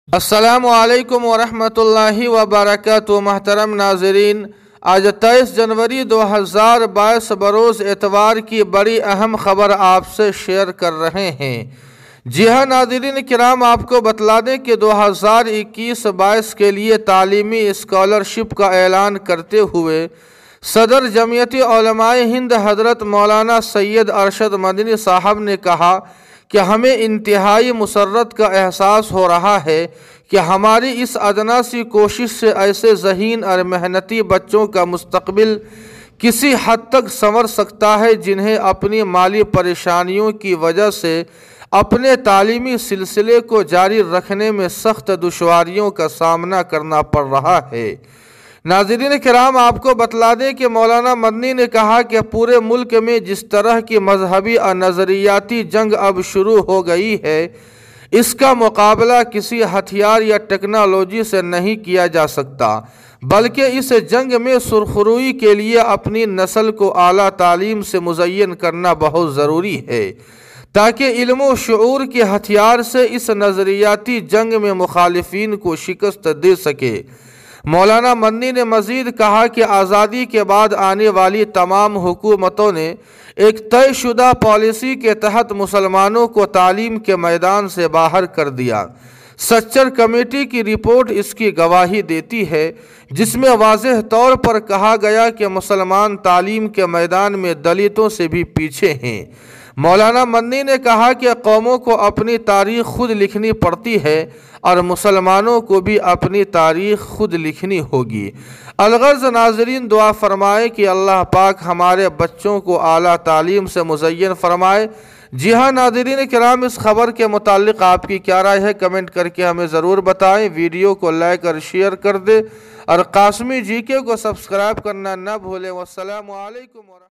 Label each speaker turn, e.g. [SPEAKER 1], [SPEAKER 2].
[SPEAKER 1] अस्सलामु अलैकुम वरहमतुल्लाहि वबरकातुहू। महतरम नाज़रीन, आज 23 जनवरी 2022 बरोज़ एतवार की बड़ी अहम ख़बर आपसे शेयर कर रहे हैं। जी हाँ नाज़रीन किराम, आपको बतला दें कि 2021-22 के लिए तालीमी स्कॉलरशिप का ऐलान करते हुए सदर जमीयत उलमाए हिंद हज़रत मौलाना सैयद अरशद मदनी साहब ने कहा कि हमें इंतहाई मुसर्रत का एहसास हो रहा है कि हमारी इस अदना सी कोशिश से ऐसे ज़हीन और मेहनती बच्चों का मुस्तकबिल किसी हद तक संवर सकता है जिन्हें अपनी माली परेशानियों की वजह से अपने तालीमी सिलसिले को जारी रखने में सख्त दुश्वारियों का सामना करना पड़ रहा है। नाज़रीन किराम, आपको बतला दें कि मौलाना मदनी ने कहा कि पूरे मुल्क में जिस तरह की मजहबी और नज़रियाती जंग अब शुरू हो गई है, इसका मुकाबला किसी हथियार या टेक्नोलॉजी से नहीं किया जा सकता, बल्कि इस जंग में सुरखरुई के लिए अपनी नस्ल को आला तालीम से मुज़य्यन करना बहुत ज़रूरी है, ताकि इल्म व शऊर के हथियार से इस नज़रियाती जंग में मुखालिफिन को शिकस्त दे सके। मौलाना मदनी ने मज़ीद कहा कि आज़ादी के बाद आने वाली तमाम हुकूमतों ने एक तयशुदा पॉलिसी के तहत मुसलमानों को तालीम के मैदान से बाहर कर दिया। सच्चर कमेटी की रिपोर्ट इसकी गवाही देती है, जिसमें वाज़ेह तौर पर कहा गया कि मुसलमान तालीम के मैदान में दलितों से भी पीछे हैं। मौलाना मदनी ने कहा कि कौमों को अपनी तारीख़ खुद लिखनी पड़ती है और मुसलमानों को भी अपनी तारीख़ खुद लिखनी होगी। अलगर्ज़ नाज़रीन, दुआ फरमाए कि अल्लाह पाक हमारे बच्चों को आला तालीम से मुज़य्यन फरमाए। जी हाँ नाज़रीन किराम, इस खबर के मुतालिक आपकी क्या राय है, कमेंट करके हमें ज़रूर बताएं। वीडियो को लाइक और शेयर कर दे और कासमी जीके को सब्सक्राइब करना न भूलें। वस्सलामु अलैकुम।